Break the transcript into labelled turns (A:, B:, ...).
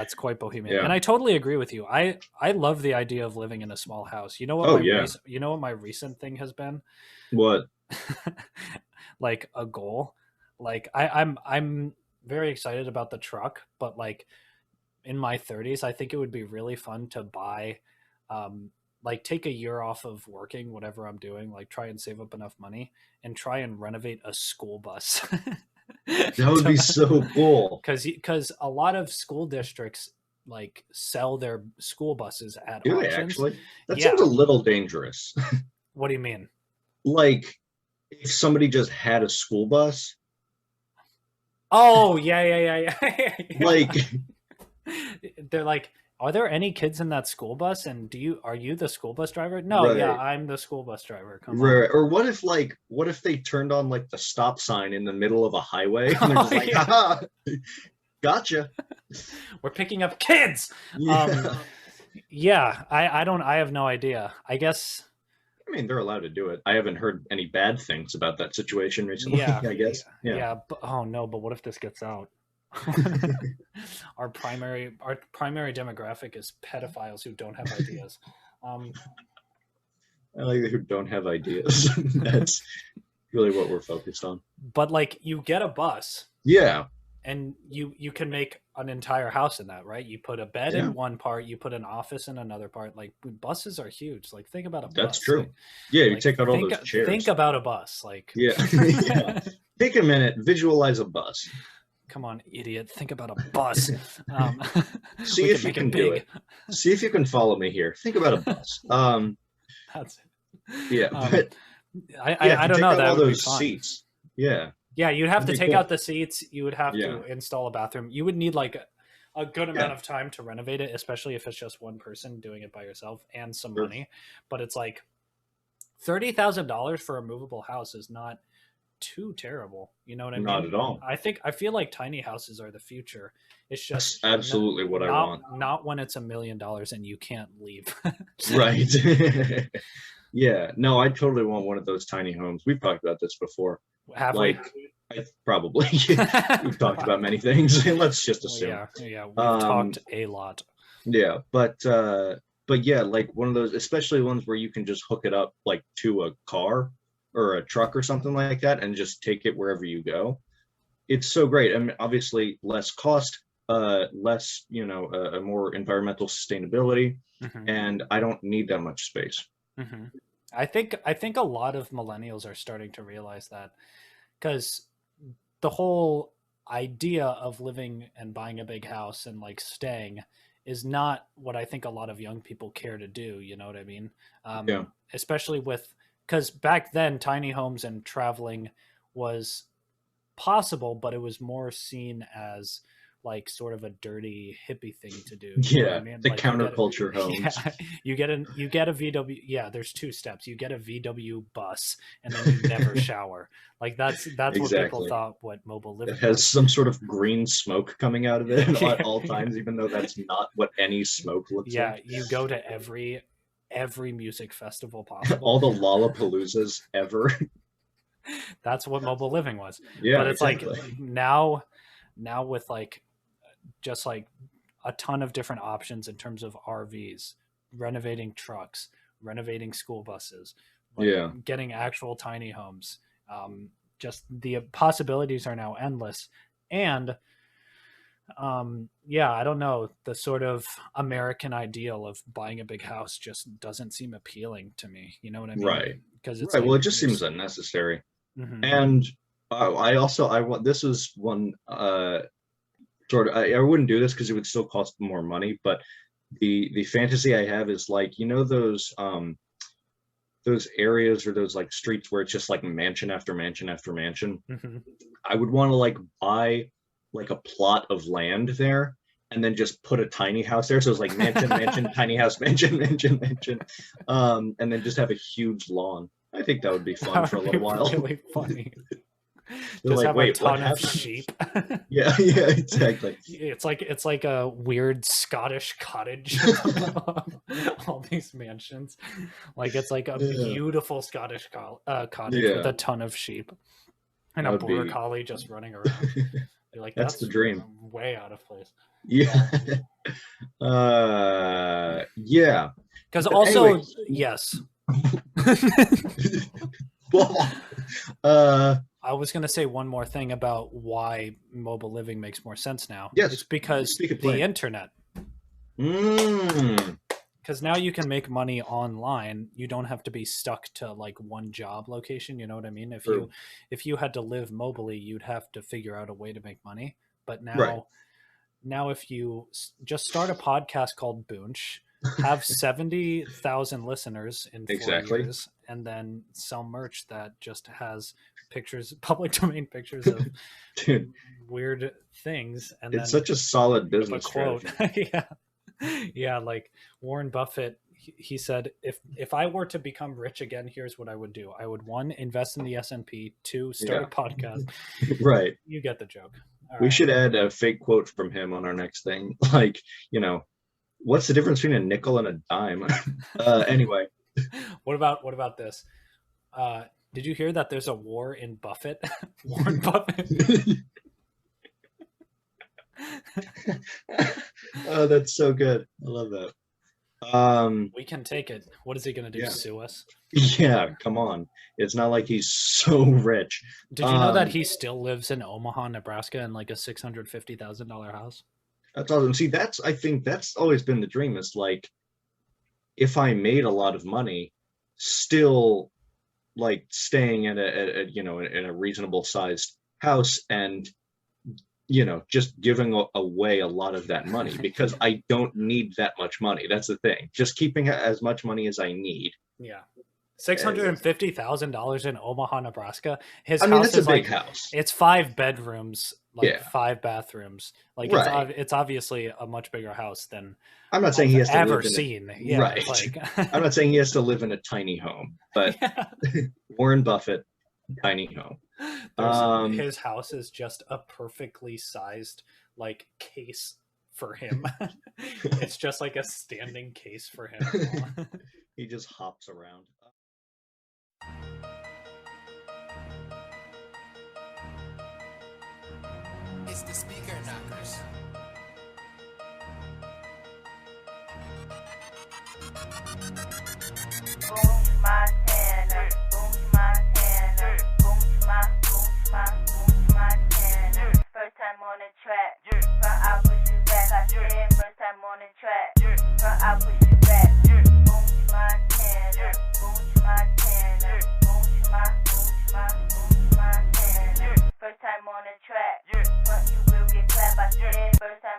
A: That's quite bohemian,
B: Yeah.
A: and I totally agree with you. I love the idea of living in a small house.
B: Oh yeah.
A: You know what my recent thing has been?
B: What?
A: Like a goal. Like I'm very excited about the truck, but like in my 30s, I think it would be really fun to buy, um, like take a year off of working, whatever I'm doing, like try and save up enough money and try and renovate a school bus.
B: That would be so cool.
A: Because a lot of school districts like sell their school buses at
B: Do they
A: auctions.
B: actually? That seems a
A: Yeah.
B: little dangerous.
A: What do you mean?
B: Like if somebody just had a school bus,
A: Oh yeah, yeah.
B: like
A: They're like, are there any kids in that school bus? And are you the school bus driver? No, yeah,
B: right.
A: I'm the school bus driver. Come on.
B: Right. Or what if they turned on like the stop sign in the middle of a highway and they're
A: Oh
B: just like,
A: yeah,
B: haha, gotcha.
A: we're picking up kids. Um,
B: Yeah.
A: yeah, I have no idea. I guess,
B: I mean, they're allowed to do it. I haven't heard any bad things about that situation recently,
A: yeah,
B: I guess. Yeah.
A: yeah. But oh no, but what if this gets out? Our primary demographic is pedophiles who don't have ideas. Um,
B: I like who don't have ideas. That's really what we're focused on.
A: but like you get a bus
B: Yeah.
A: and you can make an entire house in that, right? You put a bed
B: Yeah.
A: in one part, you put an office in another part. Like buses are huge. Like think about a
B: That's
A: bus.
B: true. Yeah, you
A: Like
B: take out all
A: think
B: those
A: think
B: chairs.
A: about a bus. Like
B: Yeah. Yeah. Take a minute, visualize a bus.
A: come on, idiot. Think about a bus. Um,
B: See
A: we
B: if
A: can
B: you
A: make it
B: can do it.
A: big.
B: See if you can follow me here. Think about a bus.
A: That's
B: Yeah,
A: it.
B: but
A: I,
B: yeah,
A: I
B: if
A: I
B: you
A: don't
B: take
A: know.
B: out
A: That
B: all
A: would be
B: those
A: fun.
B: seats, yeah,
A: Yeah, you'd have
B: that'd
A: to
B: be
A: take out
B: cool.
A: the seats. You would have
B: Yeah,
A: to install a bathroom. You would need like a good amount
B: yeah,
A: of time to renovate it, especially if it's just one person doing it by yourself and some
B: sure.
A: money. But it's like $30,000 for a movable house is not too terrible. You know what I
B: Not
A: mean?
B: at all.
A: I feel like tiny houses are the future. It's just
B: That's absolutely what I want.
A: not when it's $1 million and you can't leave.
B: Right. Yeah, no, I totally want one of those tiny homes. We've talked about this before.
A: Have we?
B: Like, I probably we've talked about many things. Let's just
A: Well,
B: assume.
A: yeah, we've
B: Um,
A: talked a lot.
B: yeah, but yeah, like one of those, especially ones where you can just hook it up like to a car or a truck or something like that and just take it wherever you go. It's so great. I mean, obviously less cost, less, a more environmental sustainability,
A: Hmm.
B: and I don't need that much space.
A: Hmm. I think a lot of millennials are starting to realize that because the whole idea of living and buying a big house and like staying is not what I think a lot of young people care to do. You know what I mean?
B: Yeah.
A: Especially with because back then tiny homes and traveling was possible, but it was more seen as like sort of a dirty hippie thing to do. You know what I
B: Yeah,
A: mean?
B: the
A: Like you get
B: counterculture
A: yeah,
B: homes.
A: you get a VW. Yeah, there's two steps. You get a VW bus, and then you never shower. Like that's what people
B: Exactly.
A: thought what mobile
B: It
A: living
B: has
A: was.
B: some sort of green smoke coming out of it at
A: Yeah,
B: all times, even though that's not what any smoke looks
A: yeah.
B: like.
A: You go to every music festival possible.
B: All the Lollapaloozas ever.
A: That's what mobile living was.
B: Yeah,
A: But it's like
B: exactly.
A: now with like just like a ton of different options in terms of RVs, renovating trucks, renovating school buses, like
B: Yeah.
A: getting actual tiny homes. Just the possibilities are now endless. And yeah, I don't know. The sort of American ideal of buying a big house just doesn't seem appealing to me. You know what I mean?
B: Right.
A: Because it's
B: Right.
A: like
B: Well, it just seems
A: there's.
B: unnecessary.
A: Mhm.
B: And I want this is one sort of I wouldn't do this because it would still cost more money, but the fantasy I have is like, those areas or those like streets where it's just like mansion after mansion after mansion.
A: Mhm.
B: I would want to like buy like a plot of land there and then just put a tiny house there. So it's like mansion, mansion, tiny house, mansion, mansion, mansion. And then just have a huge lawn. I think that would be fun
A: That
B: for a
A: would be
B: little while.
A: really funny.
B: They're
A: Just
B: like,
A: have a
B: wait, what
A: ton of
B: happened?
A: sheep.
B: Yeah, yeah, exactly.
A: It's like a weird Scottish cottage. All these mansions. Like it's like a
B: Yeah,
A: beautiful Scottish cottage with
B: yeah,
A: a ton of sheep and
B: that
A: a
B: would
A: border
B: be
A: collie just running around. You're like,
B: That's the
A: that's
B: dream.
A: way out of place.
B: Yeah. Yeah.
A: Because
B: But anyway,
A: also, yes.
B: uh,
A: I was going to say one more thing about why mobile living makes more sense now.
B: yes.
A: It's because
B: Speak it
A: the
B: plain.
A: internet.
B: Mm,
A: Because now you can make money online. You don't have to be stuck to like one job location. You know what I mean?
B: true.
A: If you had to live mobily, you'd have to figure out a way to make money. But
B: Right.
A: now if you just start a podcast called Boonch, have 70,000 listeners in 4
B: Exactly.
A: years, and then sell merch that just has pictures, public domain pictures of
B: Dude,
A: weird things, and
B: it's
A: then
B: such a solid
A: with a
B: business
A: quote.
B: strategy.
A: Yeah. Yeah, like Warren Buffett, he said, if I were to become rich again, here's what I would do. I would, one, invest in the S&P, two, start a
B: Yeah.
A: podcast.
B: Right.
A: You get the joke. All
B: We
A: right.
B: should add a fake quote from him on our next thing. Like, what's the difference between a nickel and a dime? Anyway.
A: What about this? Did you hear that there's a war in Buffett? Warren Buffett.
B: Oh, that's so good. I love that.
A: We can take it. What is he going to do?
B: Yeah.
A: Sue us?
B: Yeah, come on. It's not like he's so rich.
A: Did you know that he still lives in Omaha, Nebraska, in like a $650,000 house?
B: That's awesome. See, I think that's always been the dream, is like, if I made a lot of money, still like staying in a reasonable sized house, and just giving away a lot of that money, because I don't need that much money. That's the thing. Just keeping as much money as I need.
A: Yeah. $650,000 in Omaha, Nebraska. His
B: I mean,
A: house
B: that's a
A: is
B: big
A: like,
B: house.
A: it's 5 bedrooms, like
B: Yeah.
A: 5 bathrooms. Like
B: Right.
A: it's obviously a much bigger house than
B: I'm not saying he
A: I've
B: has to
A: ever
B: live in
A: seen.
B: a,
A: Yeah,
B: right.
A: like
B: I'm not saying he has to live in a tiny home, but
A: yeah.
B: Warren Buffett, tiny home.
A: His house is just a perfectly sized like case for him. It's just like a standing case for him.
B: He just hops around.
C: It's the speaker knockers.
D: Boom Montana, boom Montana, boom Montana. First time on the track, front I push you back. I said first time on the track, front I push you back. Boom Montana, boom Montana, boom Montana. First time on the track, front you will get clapped. I said first time.